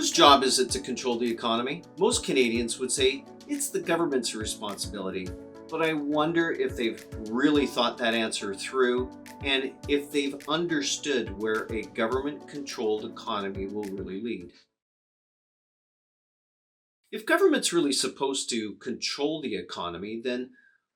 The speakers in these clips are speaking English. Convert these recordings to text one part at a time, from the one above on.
Whose job is it to control the economy? Most Canadians would say it's the government's responsibility. But I wonder if they've really thought that answer through and if they've understood where a government-controlled economy will really lead. If government's really supposed to control the economy, then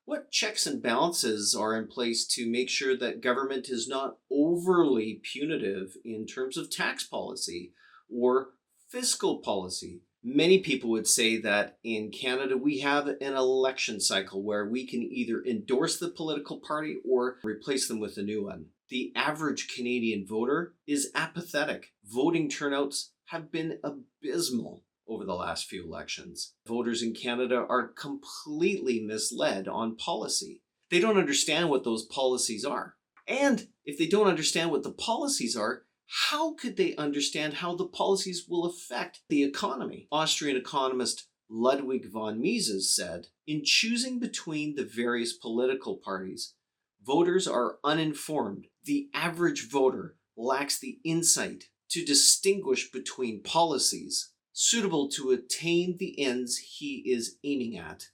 what checks and balances are in place to make sure that government is not overly punitive in terms of tax policy or fiscal policy? Many people would say that in Canada we have an election cycle where we can either endorse the political party or replace them with a new one. The average Canadian voter is apathetic. Voting turnouts have been abysmal over the last few elections. Voters in Canada are completely misled on policy. They don't understand what those policies are. And if they don't understand what the policies are, how could they understand how the policies will affect the economy? Austrian economist Ludwig von Mises said, in choosing between the various political parties, voters are uninformed. The average voter lacks the insight to distinguish between policies suitable to attain the ends he is aiming at.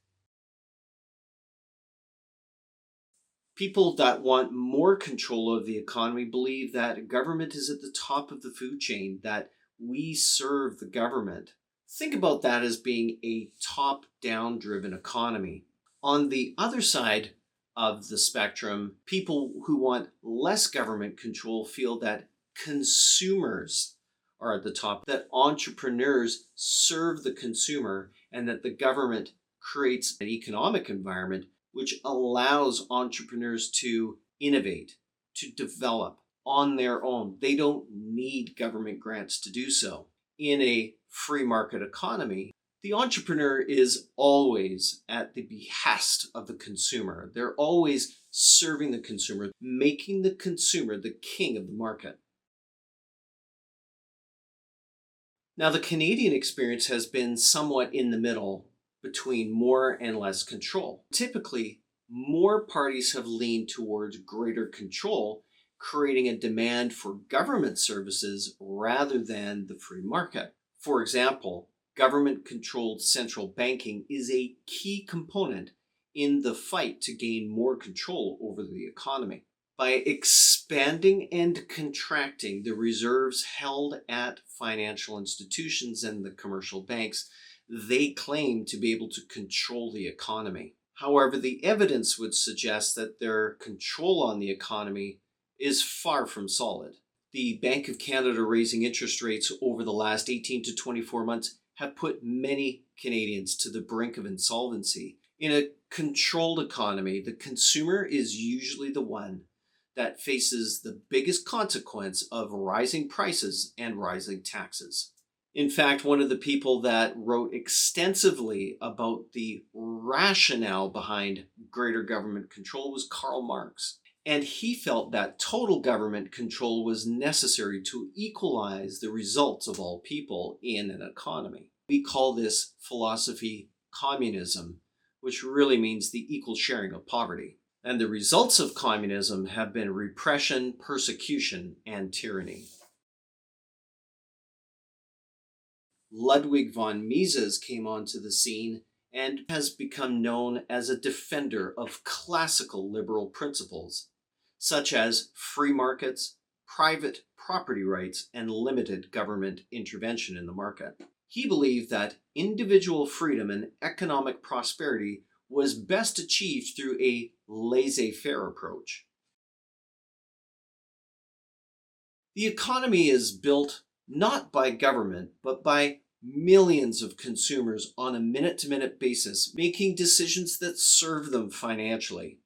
People that want more control of the economy believe that government is at the top of the food chain, that we serve the government. Think about that as being a top-down driven economy. On the other side of the spectrum, people who want less government control feel that consumers are at the top, that entrepreneurs serve the consumer, and that the government creates an economic environment which allows entrepreneurs to innovate, to develop on their own. They don't need government grants to do so. In a free market economy, the entrepreneur is always at the behest of the consumer. They're always serving the consumer, making the consumer the king of the market. Now, the Canadian experience has been somewhat in the middle between more and less control. Typically, more parties have leaned towards greater control, creating a demand for government services rather than the free market. For example, government-controlled central banking is a key component in the fight to gain more control over the economy. By expanding and contracting the reserves held at financial institutions and the commercial banks, they claim to be able to control the economy. However, the evidence would suggest that their control on the economy is far from solid. The Bank of Canada raising interest rates over the last 18 to 24 months have put many Canadians to the brink of insolvency. In a controlled economy, the consumer is usually the one that faces the biggest consequence of rising prices and rising taxes. In fact, one of the people that wrote extensively about the rationale behind greater government control was Karl Marx. And he felt that total government control was necessary to equalize the results of all people in an economy. We call this philosophy communism, which really means the equal sharing of poverty. And the results of communism have been repression, persecution, and tyranny. Ludwig von Mises came onto the scene and has become known as a defender of classical liberal principles, such as free markets, private property rights, and limited government intervention in the market. He believed that individual freedom and economic prosperity was best achieved through a laissez-faire approach. The economy is built not by government, but by millions of consumers on a minute-to-minute basis, making decisions that serve them financially.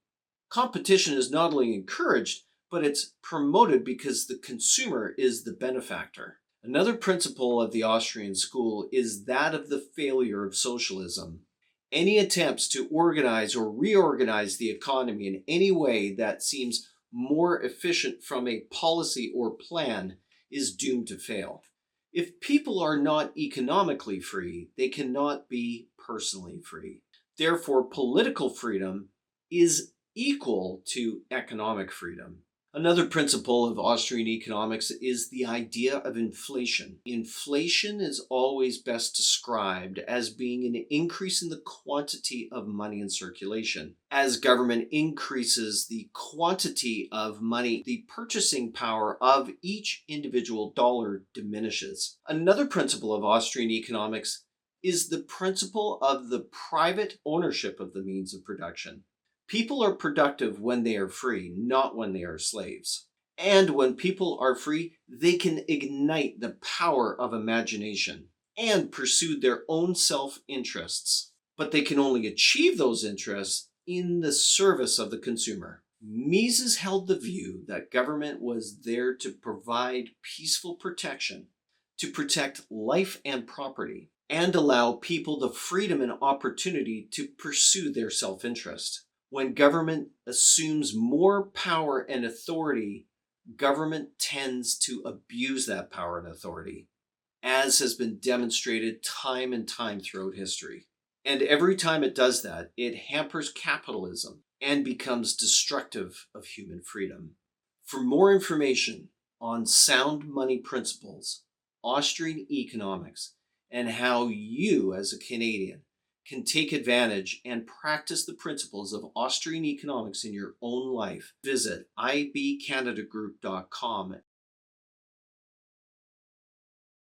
Competition is not only encouraged, but it's promoted because the consumer is the benefactor. Another principle of the Austrian school is that of the failure of socialism. Any attempts to organize or reorganize the economy in any way that seems more efficient from a policy or plan is doomed to fail. If people are not economically free, they cannot be personally free. Therefore, political freedom is equal to economic freedom. Another principle of Austrian economics is the idea of inflation. Inflation is always best described as being an increase in the quantity of money in circulation. As government increases the quantity of money, the purchasing power of each individual dollar diminishes. Another principle of Austrian economics is the principle of the private ownership of the means of production. People are productive when they are free, not when they are slaves. And when people are free, they can ignite the power of imagination and pursue their own self-interests. But they can only achieve those interests in the service of the consumer. Mises held the view that government was there to provide peaceful protection, to protect life and property, and allow people the freedom and opportunity to pursue their self-interest. When government assumes more power and authority, government tends to abuse that power and authority, as has been demonstrated time and time throughout history. And every time it does that, it hampers capitalism and becomes destructive of human freedom. For more information on sound money principles, Austrian economics, and how you, as a Canadian, can take advantage and practice the principles of Austrian economics in your own life, visit IBCanadagroup.com